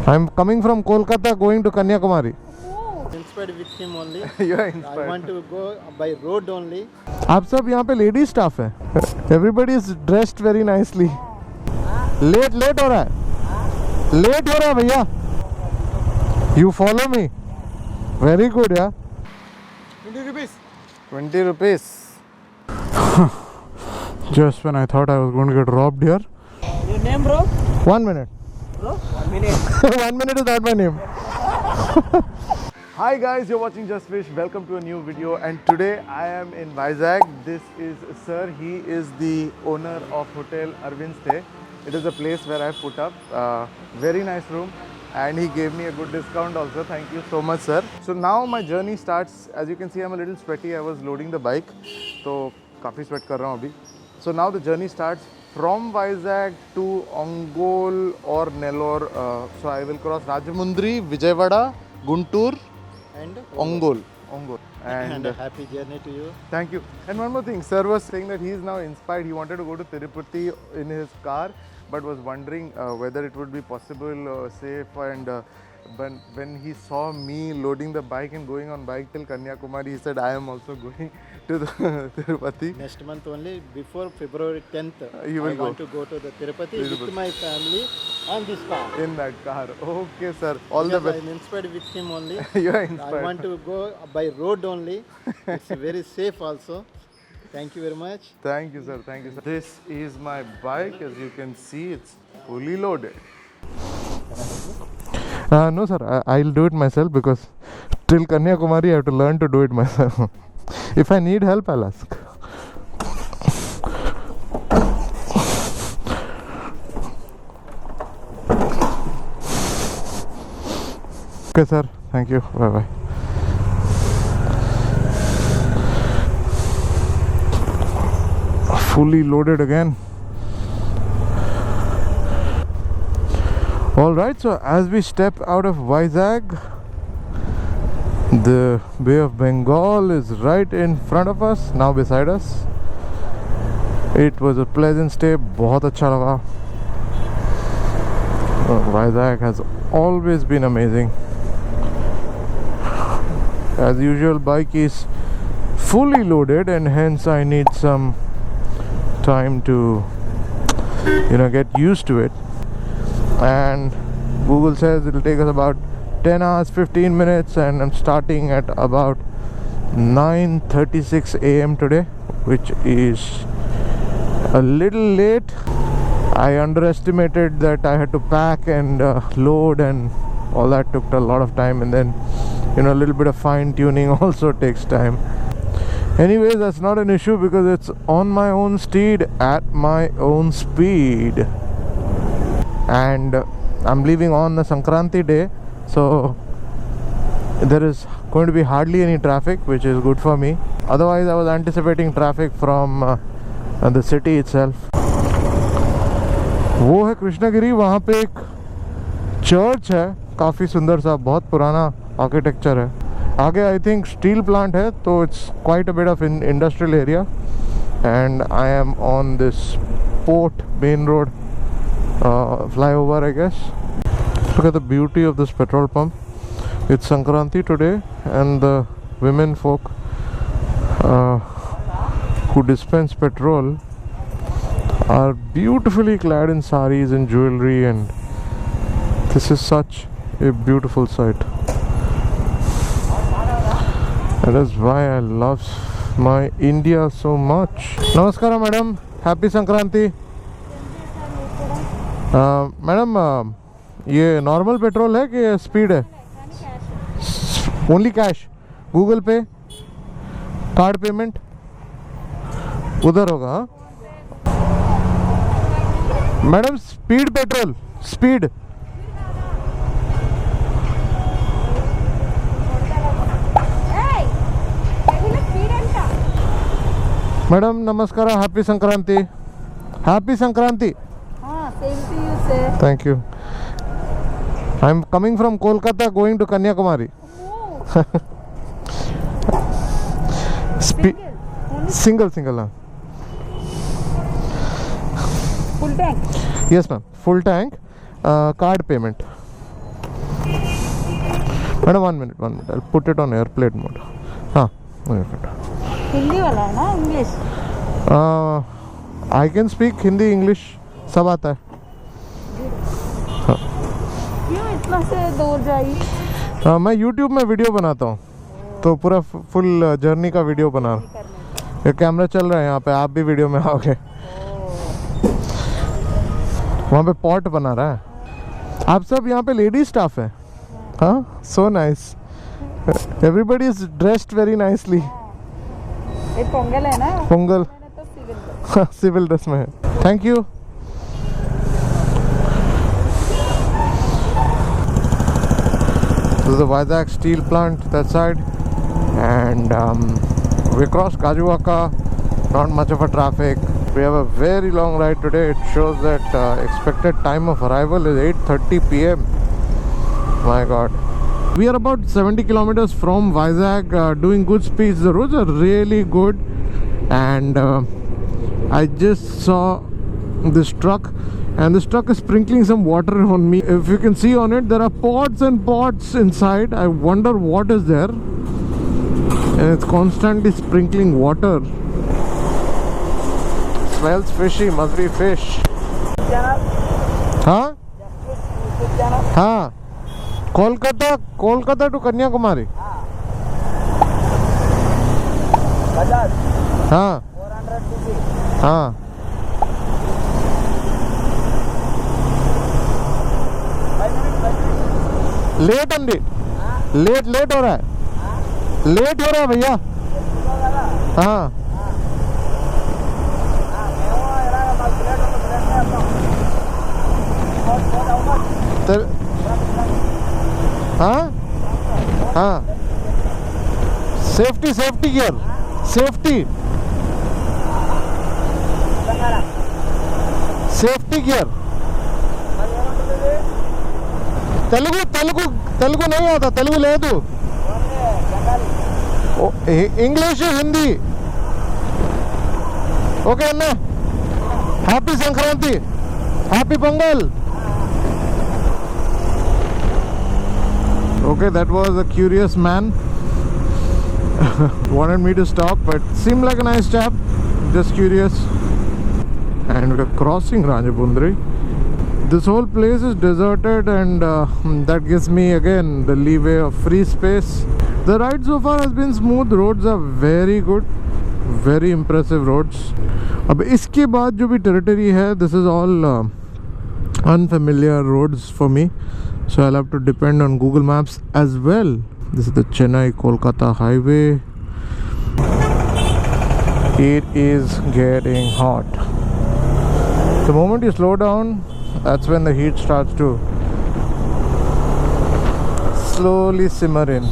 I'm coming from Kolkata going to Kanyakumari. Inspired with him only. You are I inspired. want to go by road only. आप सब यहाँ पे lady staff है. Everybody is dressed very nicely. Late हो रहा है. Late हो रहा है भैया. You follow me. Very good, yeah. 20 rupees. 20 rupees. Just when I thought I was going to get robbed here. Your name, bro? 1 minute. Bro, 1 minute. 1 minute is not my name. Hi guys, you're watching Just Fish. Welcome to a new video, and today I am in Vizag. This is Sir. He is the owner of Hotel Arvind Stay. It is a place where I put up. Very nice room, and he gave me a good discount also. Thank you so much, sir. So now my journey starts. As you can see, I'm a little sweaty. I was loading the bike, so काफ़ी sweat कर रहा हूँ अभी. So now the journey starts from Vizag to Ongole or Nellore. So I will cross Rajamundry, Vijayawada, Guntur, And Ongole. And a happy journey to you. Thank you. And one more thing, sir was saying that he is now inspired. He wanted to go to Tirupati in his car, but was wondering whether it would be possible, safe. And when he saw me loading the bike and going on bike till Kanyakumari, he said, I am also going to the Tirupati. Next month only, before February 10th, You will I go. want to go to the Tirupati with my family on this car. In that car. Okay, sir. All the Because best. I'm inspired with him only. You are I inspired. want to go by road only. It's very safe also. Thank you very much. Thank you, sir. Thank you, sir. This is my bike. As you can see, it's fully loaded. No, sir. I'll do it myself because till Kanyakumari, I have to learn to do it myself. If I need help, I'll ask. Okay, sir. Thank you. Bye bye. Fully loaded again. Alright, so as we step out of Vizag, the Bay of Bengal is right in front of us, now beside us. It was a pleasant stay, बहुत अच्छा लगा. Vizag has always been amazing. As usual, bike is fully loaded and hence I need some time to get used to it. And Google says it'll take us about 10 hours 15 minutes, and I'm starting at about 9:36 a.m. today, which is a little late. I underestimated that I had to pack and load, and all that took a lot of time, and then a little bit of fine tuning also takes time. Anyways, that's not an issue because it's on my own steed at my own speed. And I'm leaving on the Sankranti day, so there is going to be hardly any traffic, which is good for me. Otherwise, I was anticipating traffic from the city itself. वो है कृष्णगिरी. वहाँ पे एक church है, काफ़ी सुंदर सा, बहुत पुराना आर्किटेक्चर है. आगे आई थिंक स्टील प्लांट है, तो it's quite a bit of industrial area. And I am on this port main road flyover, I guess. Look at the beauty of this petrol pump. It's Sankranti today, and the women folk who dispense petrol are beautifully clad in saris and jewelry, and this is such a beautiful sight. That is why I love my India so much. Namaskara, madam. Happy Sankranti. Madam ये normal petrol है कि speed है? Only cash? Google Pay, card payment उधर होगा? Madam speed petrol, speed. Madam नमस्कार. Happy Sankranti. Happy Sankranti. Same to you, sir. Thank you. I'm coming from Kolkata going to Kanyakumari. Single. Full tank? Yes, ma'am. Full tank. Card payment. Madam, 1 minute. I'll put it on airplane mode. हाँ, 1 minute. Hindi वाला है ना English? I can speak Hindi English सब आता है. क्यों इतना से दूर जाइए? मैं YouTube में वीडियो बनाता हूँ, तो पूरा फुल जर्नी का वीडियो बना रहा हूँ. ये कैमरा चल रहा है यहाँ पे, आप भी वीडियो में आओगे. वहाँ पे पॉट बना रहा है. आप सब यहाँ पे लेडी स्टाफ है? हाँ, so nice. Everybody is dressed very nicely. ये पोंगल है ना? पोंगल. मैंने तो सिविल सिविल ड्रेस में है. Thank you. This is the Vizag steel plant that side, and we crossed Kajuwaka. Not much of a traffic. We have a very long ride today. It shows that expected time of arrival is 8:30 p.m. My God. We are about 70 kilometers from Vizag, doing good speeds. The roads are really good, and I just saw this truck, and this truck is sprinkling some water on me. If you can see on it, there are pots and pots inside. I wonder what is there, and it's constantly sprinkling water. Smells fishy, must be fish. Huh? Huh? Kolkata to Kanyakumari. Huh? 400 cc. Huh? Late अंडी. Late हो रहा है. Late हो रहा है भैया. हाँ. हाँ हाँ. Safety gear. Safety gear. Telugu नहीं आता. తెలుగు లేదు. ఇంగ్లీష్ హిందీ. ఓకే అన్న. Happy Sankranti. Happy pongal. Okay, that was a curious man. Wanted me to stop, but seemed like a nice chap. Just curious. And we're crossing Rajabundri. This whole place is deserted, and that gives me again the leeway of free space. The ride so far has been smooth. Roads are very good, very impressive roads. अब इसके बाद जो भी territory है, this is all unfamiliar roads for me, so I'll have to depend on Google Maps as well. This is the Chennai Kolkata highway. It is getting hot. The moment you slow down, that's when the heat starts to slowly simmer in.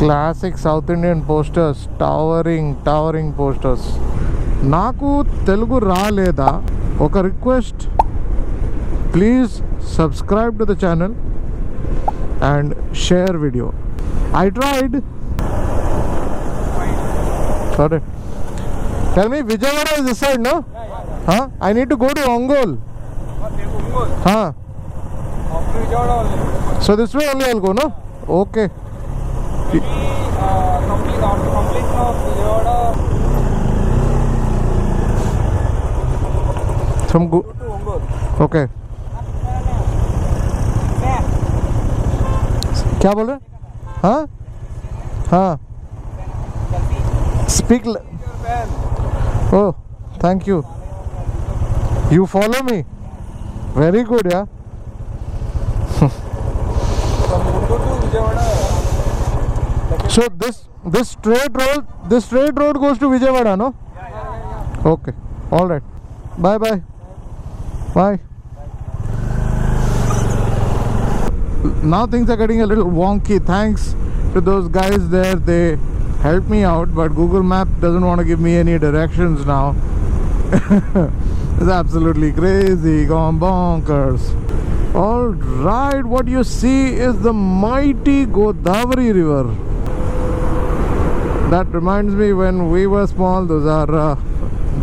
Classic South Indian posters, towering posters. నాకు తెలుగు రాలేదా? ఒక request, please subscribe to the channel and share video. I tried. Sorry. Tell me, Vijayawada is this side, no? Huh? I need to go to Ongole. Huh? So this way only I'll go, no? Okay. Some go. Okay. क्या बोल रहे? हाँ हाँ. Speak. Oh, thank you. You follow me. Very good, yeah. So this straight road goes to Vijayawada, no? Okay. All right. Bye. Now things are getting a little wonky. Thanks to those guys there, they helped me out, but Google Map doesn't want to give me any directions now. It's absolutely crazy, gone bonkers. All right, what you see is the mighty Godavari river. That reminds me when we were small. Those are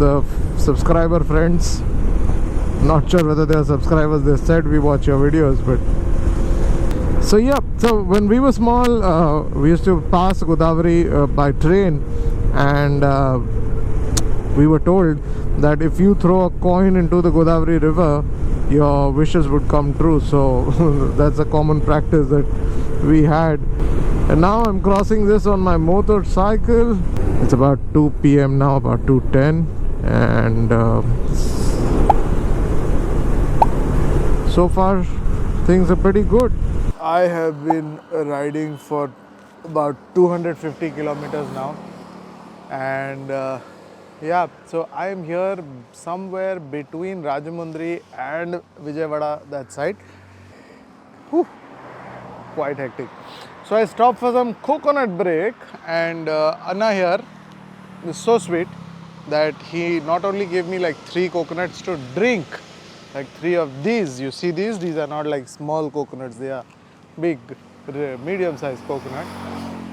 the subscriber friends. Not sure whether they are subscribers. They said we watch your videos, but so yeah. So when we were small, we used to pass Godavari by train, and we were told that if you throw a coin into the Godavari river, your wishes would come true. So that's a common practice that we had. And now I'm crossing this on my motorcycle. It's about 2 p.m. now, about 2:10, and so far things are pretty good. I have been riding for about 250 kilometers now, and yeah, so I am here somewhere between Rajamundry and Vijayawada, that side. Whew, quite hectic. So I stopped for some coconut break, and Anna here is so sweet that he not only gave me like 3 coconuts to drink, like 3 of these. You see these are not like small coconuts, they are big, medium sized coconut.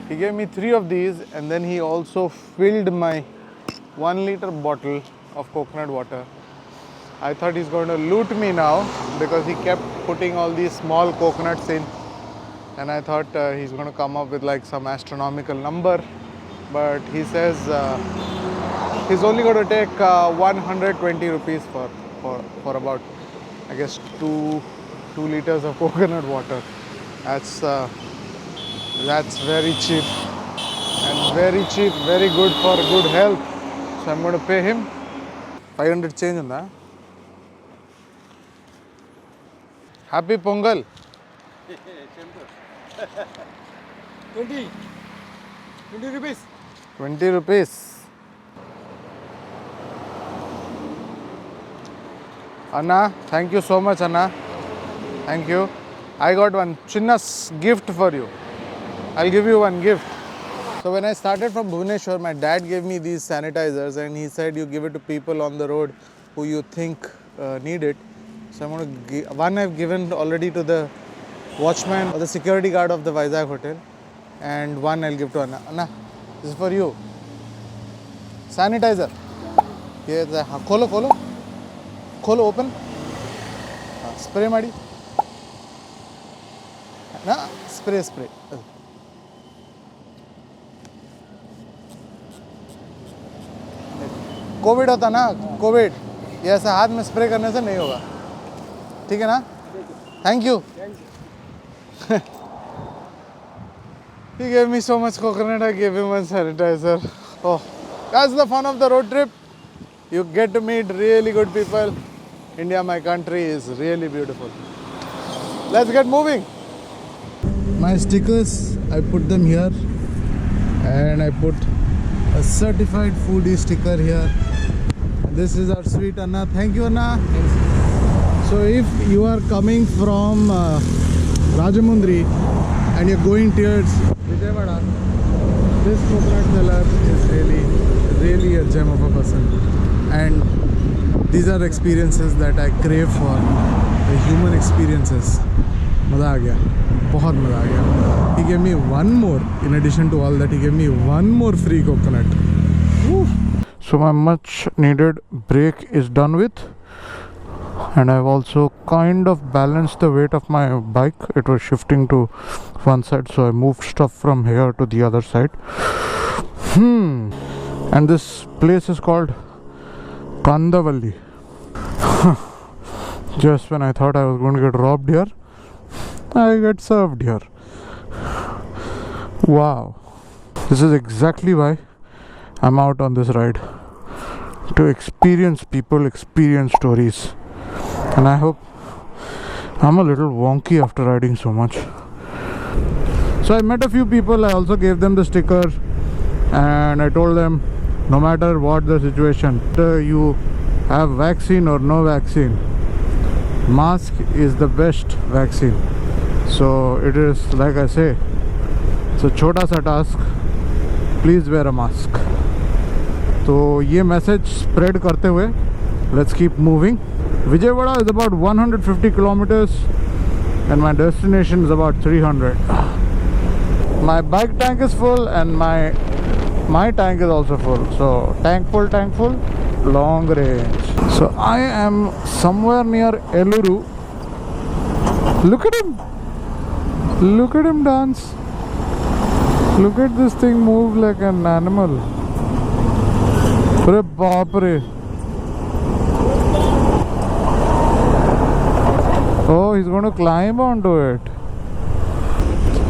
He gave me 3 of these, and then he also filled my 1 liter bottle of coconut water. I thought he's going to loot me now because he kept putting all these small coconuts in, and I thought he's going to come up with like some astronomical number, but he says he's only going to take 120 rupees for about, I guess, 2 liters of coconut water. That's very cheap, and very cheap, very good for good health. So I'm going to pay him 500 change on that. Happy Pongal. 20 rupees. 20 rupees. Anna, thank you so much, Anna. Thank you. I got one chinnas gift for you. I'll give you one gift. So when I started from Bhubaneswar, my dad gave me these sanitizers, and he said you give it to people on the road who you think need it. So I'm going to give one. I've given already to the watchman or the security guard of the Vizag hotel, and one I'll give to Anna. Anna, this is for you. Sanitizer. Here, kholo, open. Spray madi. Na, spray. Covid होता ना, Covid, ये ऐसा हाथ में spray करने से नहीं होगा, ठीक है ना? Thank you. He gave me so much coconut, I gave him one sanitizer. Oh, that's the fun of the road trip. You get to meet really good people. India, my country, is really beautiful. Let's get moving. My stickers, I put them here, and I put a certified foodie sticker here. This is our sweet Anna. Thank you, Anna. So if you are coming from Rajamundry and you're going towards Vijayawada, this coconut seller is really a gem of a person, and these are experiences that I crave for, the human experiences. मज़ा आ गया, बहुत मज़ा आ गया. He gave me one more, in addition to all that, he gave me one more free coconut. Woo. So my much needed break is done with, and I've also kind of balanced the weight of my bike. It was shifting to one side, so I moved stuff from here to the other side. And this place is called Kandavalli. Just when I thought I was going to get robbed here, I get served here. Wow. This is exactly why I'm out on this ride. To experience people, experience stories. And I hope I'm a little wonky after riding so much. So I met a few people. I also gave them the sticker, and I told them, no matter what the situation, whether you have vaccine or no vaccine, mask is the best vaccine. So it is, like I say, it's a chota sa task. Please wear a mask. So ये message spread करते हुए, let's keep moving. Vijayawada is about 150 kilometers and my destination is about 300. My bike tank is full and my tank is also full. So tank full, long range. So I am somewhere near Eluru. Look at him! Look at him dance! Look at this thing move like an animal. Pre baap re. Oh, he's going to climb onto it.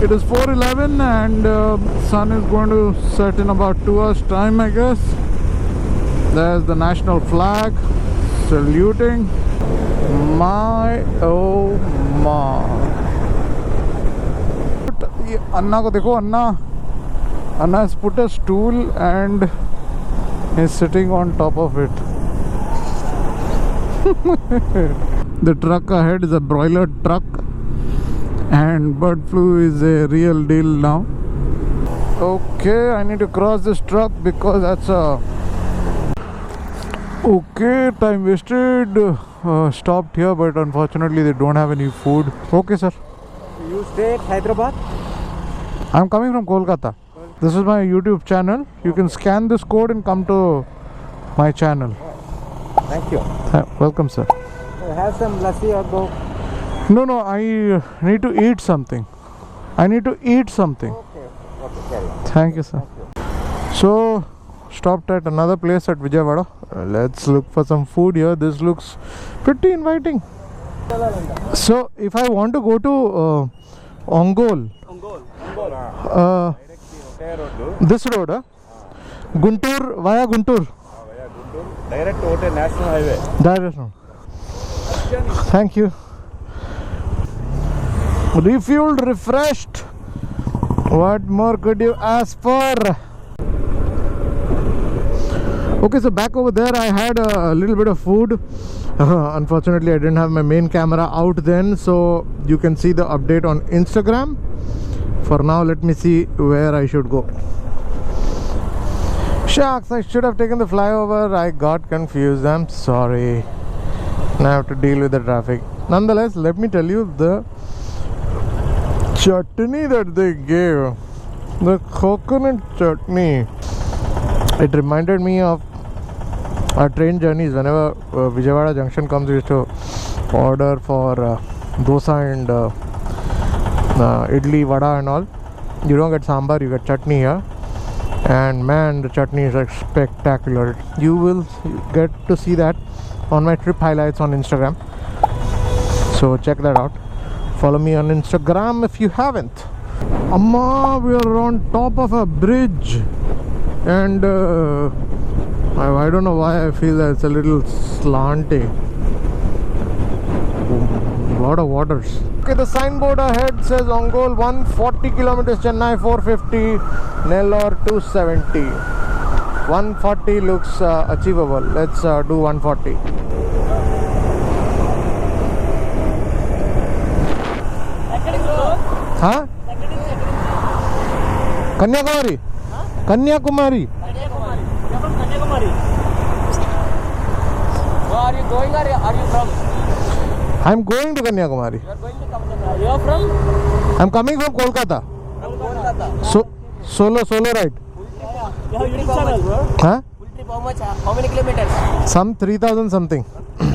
It is 4:11 and sun is going to set in about 2 hours time, I guess. There's the national flag saluting. My oh my. Anna ko dekho, Anna has put a stool and is sitting on top of it. The truck ahead is a broiler truck and bird flu is a real deal now. Okay, I need to cross this truck because that's a okay, time wasted. Stopped here, but unfortunately they don't have any food. Okay, sir. You stay at Hyderabad? I'm coming from Kolkata. This is my YouTube channel. You can scan this code and come to my channel. Thank you. Welcome, sir. Have some lassi or go. No, I need to eat something. Okay, carry on. Thank you, sir. So, stopped at another place at Vijayawada. Let's look for some food here. This looks pretty inviting. So, if I want to go to Ongole, this road, Guntur, via Guntur. Direct to National Highway. Direct road. Thank you. Refueled, refreshed. What more could you ask for? Okay, so back over there I had a little bit of food. Unfortunately I didn't have my main camera out then, so you can see the update on Instagram. For now, let me see where I should go. Shucks, I should have taken the flyover. I got confused. I'm sorry. Now I have to deal with the traffic. Nonetheless, let me tell you, the chutney that they gave, the coconut chutney, it reminded me of our train journeys. Whenever Vijayawada Junction comes, we used to order for dosa and idli, vada and all. You don't get sambar, you get chutney here. And man, the chutney is like spectacular. You will get to see that on my trip highlights on Instagram. So check that out. Follow me on Instagram if you haven't. Amma, we are on top of a bridge. And I don't know why I feel that it's a little slanty. A lot of waters. Okay, the signboard ahead says Ongole 140 kilometers, Chennai 450, Nellore 270. 140 looks achievable. Let's do 140. Huh? Kanyakumari? Kanyakumari. You're from Kanyakumari. Where are you going or are you from? I'm going to Kanyakumari. You are going to Kanyakumari. You are from? I'm coming from Kolkata. From Kolkata. So, solo ride. You have YouTube channel, bro? Huh? Full trip how much? How many kilometers? Some 3,000 something. From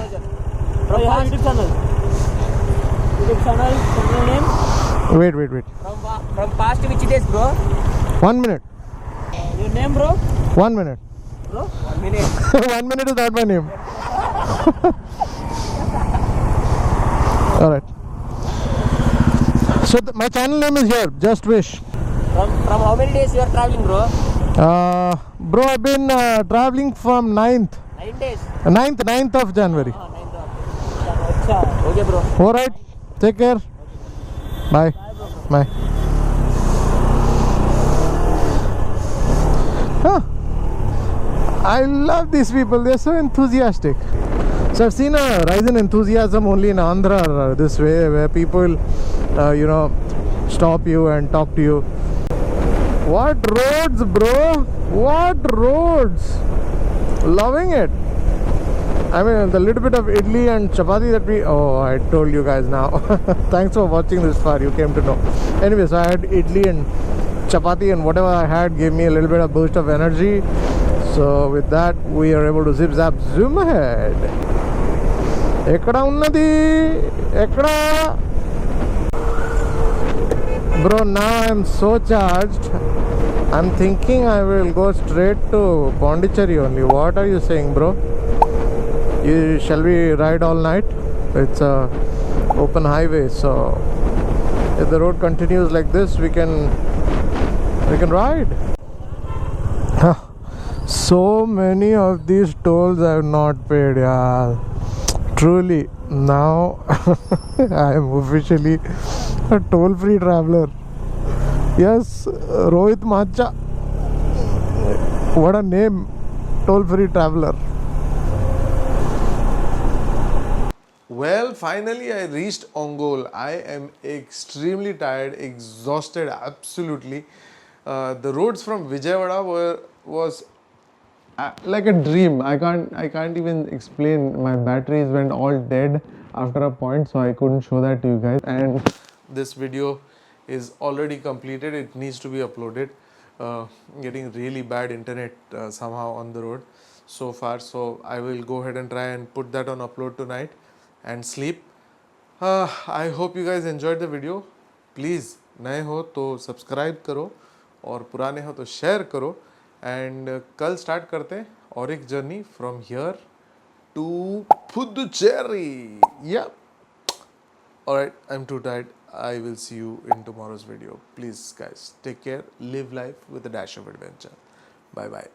you have YouTube channel? YouTube channel name? Wait. From past which days, bro? 1 minute. Your name, bro? 1 minute. Bro? 1 minute. 1 minute is not my name. Alright. So my channel name is here, Just Wish. From how many days you are traveling, bro? Bro, I've been traveling from 9th. 9 days. 9th of January. 9th of January. Okay, bro. Alright. Take care. Bye. Bye. Huh. I love these people. They're so enthusiastic. So I've seen a rise in enthusiasm only in Andhra this way, where people, stop you and talk to you. What roads, bro? What roads? Loving it. I mean, the little bit of idli and chapati that I told you guys now. Thanks for watching this far. You came to know. Anyway, so I had idli and chapati, and whatever I had gave me a little bit of boost of energy. So with that, we are able to zip zap zoom ahead. Ekkada unnadi? Ekkada? Bro, now I am so charged. I'm thinking I will go straight to Pondicherry only. What are you saying, bro? Shall we ride all night? It's a open highway, so if the road continues like this, we can ride. So many of these tolls I have not paid, yeah. Truly, now I am officially a toll-free traveler. Yes, Rohit Macha. What a name, toll-free traveler. Well, finally I reached Ongole. I am extremely tired, exhausted, absolutely. The roads from Vijayawada was like a dream. I can't even explain. My batteries went all dead after a point, so I couldn't show that to you guys. And this video is already completed. It needs to be uploaded. Getting really bad internet somehow on the road so far, so I will go ahead and try and put that on upload tonight and sleep. I hope you guys enjoyed the video. Please, नए हो तो subscribe करो और पुराने हो तो share करो. And कल स्टार्ट करते हैं और एक journey from here to Puducherry. या alright, I am too tired. I will see you in tomorrow's video. Please guys, take care, live life with a dash of adventure. Bye bye.